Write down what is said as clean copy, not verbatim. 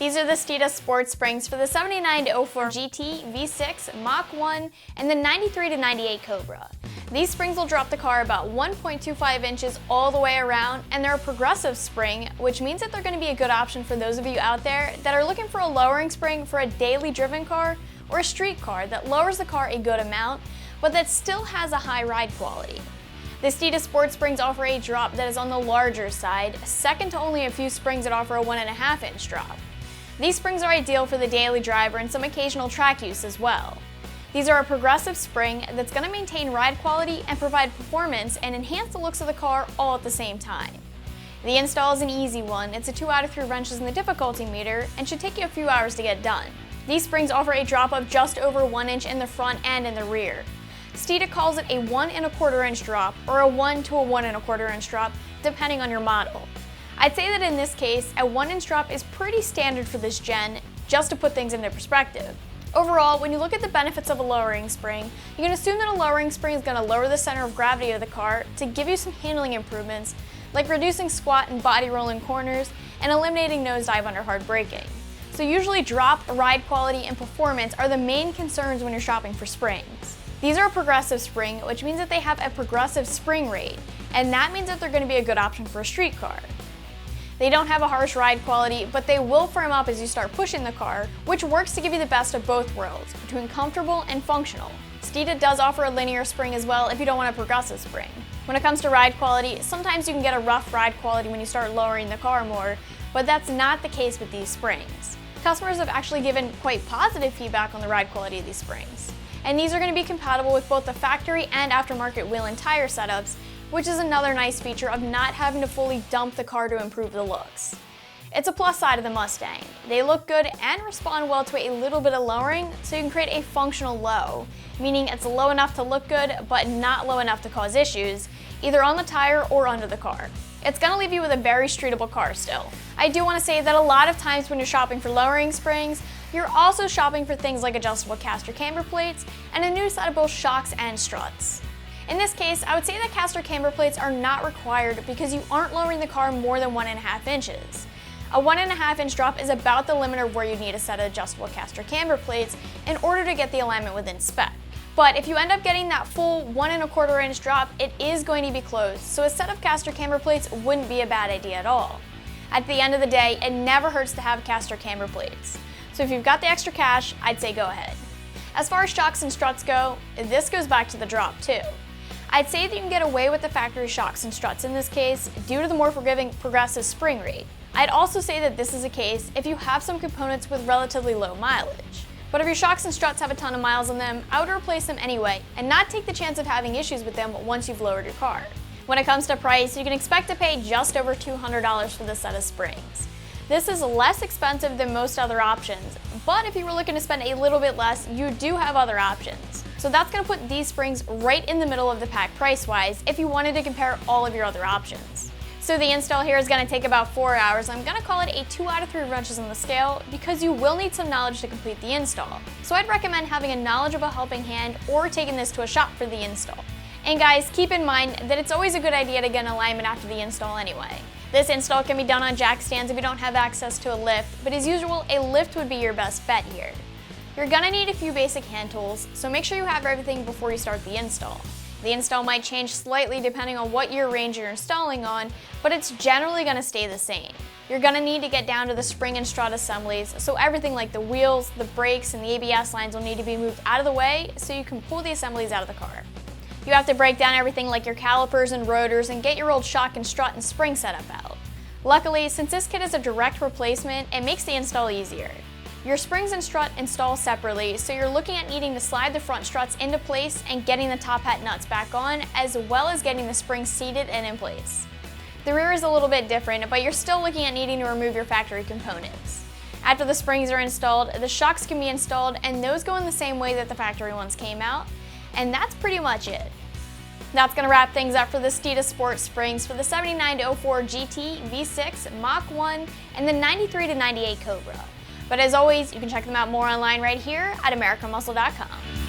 These are the Steeda Sport Springs for the 79 to 04 GT, V6, Mach 1, and the 93 to 98 Cobra. These springs will drop the car about 1.25 inches all the way around, and they're a progressive spring, which means that they're going to be a good option for those of you out there that are looking for a lowering spring for a daily driven car or a street car that lowers the car a good amount, but that still has a high ride quality. The Steeda Sport Springs offer a drop that is on the larger side, second to only a few springs that offer a 1.5 inch drop. These springs are ideal for the daily driver and some occasional track use as well. These are a progressive spring that's going to maintain ride quality and provide performance and enhance the looks of the car all at the same time. The install is an easy one. It's a 2 out of 3 wrenches in the difficulty meter and should take you a few hours to get done. These springs offer a drop of just over 1 inch in the front and in the rear. Steeda calls it a 1 1/4 inch drop or a 1 to a 1 1/4 inch drop depending on your model. I'd say that in this case, a 1 inch drop is pretty standard for this gen, just to put things into perspective. Overall, when you look at the benefits of a lowering spring, you can assume that a lowering spring is going to lower the center of gravity of the car to give you some handling improvements, like reducing squat and body roll in corners and eliminating nosedive under hard braking. So usually drop, ride quality, and performance are the main concerns when you're shopping for springs. These are a progressive spring, which means that they have a progressive spring rate, and that means that they're going to be a good option for a street car. They don't have a harsh ride quality, but they will firm up as you start pushing the car, which works to give you the best of both worlds, between comfortable and functional. Steeda does offer a linear spring as well if you don't want a progressive spring. When it comes to ride quality, sometimes you can get a rough ride quality when you start lowering the car more, but that's not the case with these springs. Customers have actually given quite positive feedback on the ride quality of these springs. And these are going to be compatible with both the factory and aftermarket wheel and tire setups, which is another nice feature of not having to fully dump the car to improve the looks. It's a plus side of the Mustang. They look good and respond well to a little bit of lowering, so you can create a functional low, meaning it's low enough to look good but not low enough to cause issues, either on the tire or under the car. It's going to leave you with a very streetable car still. I do want to say that a lot of times when you're shopping for lowering springs, you're also shopping for things like adjustable caster camber plates and a new set of both shocks and struts. In this case, I would say that caster camber plates are not required because you aren't lowering the car more than 1.5 inches. A 1.5 inch drop is about the limit of where you need a set of adjustable caster camber plates in order to get the alignment within spec. But if you end up getting that full 1 1/4 inch drop, it is going to be close, so a set of caster camber plates wouldn't be a bad idea at all. At the end of the day, it never hurts to have caster camber plates. So if you've got the extra cash, I'd say go ahead. As far as shocks and struts go, this goes back to the drop too. I'd say that you can get away with the factory shocks and struts in this case due to the more forgiving progressive spring rate. I'd also say that this is a case if you have some components with relatively low mileage. But if your shocks and struts have a ton of miles on them, I would replace them anyway and not take the chance of having issues with them once you've lowered your car. When it comes to price, you can expect to pay just over $200 for this set of springs. This is less expensive than most other options, but if you were looking to spend a little bit less, you do have other options. So that's going to put these springs right in the middle of the pack price-wise if you wanted to compare all of your other options. So the install here is going to take about 4 hours. I'm going to call it a 2 out of 3 wrenches on the scale because you will need some knowledge to complete the install. So I'd recommend having a knowledgeable helping hand or taking this to a shop for the install. And guys, keep in mind that it's always a good idea to get an alignment after the install anyway. This install can be done on jack stands if you don't have access to a lift, but as usual, a lift would be your best bet here. You're gonna need a few basic hand tools, so make sure you have everything before you start the install. The install might change slightly depending on what year range you're installing on, but it's generally gonna stay the same. You're gonna need to get down to the spring and strut assemblies, so everything like the wheels, the brakes, and the ABS lines will need to be moved out of the way so you can pull the assemblies out of the car. You have to break down everything like your calipers and rotors and get your old shock and strut and spring setup out. Luckily, since this kit is a direct replacement, it makes the install easier. Your springs and strut install separately, so you're looking at needing to slide the front struts into place and getting the top hat nuts back on, as well as getting the springs seated and in place. The rear is a little bit different, but you're still looking at needing to remove your factory components. After the springs are installed, the shocks can be installed, and those go in the same way that the factory ones came out. And that's pretty much it. That's going to wrap things up for the Steeda Sport Springs for the 79 to 04 GT, V6, Mach 1, and the 93 to 98 Cobra. But as always, you can check them out more online right here at AmericanMuscle.com.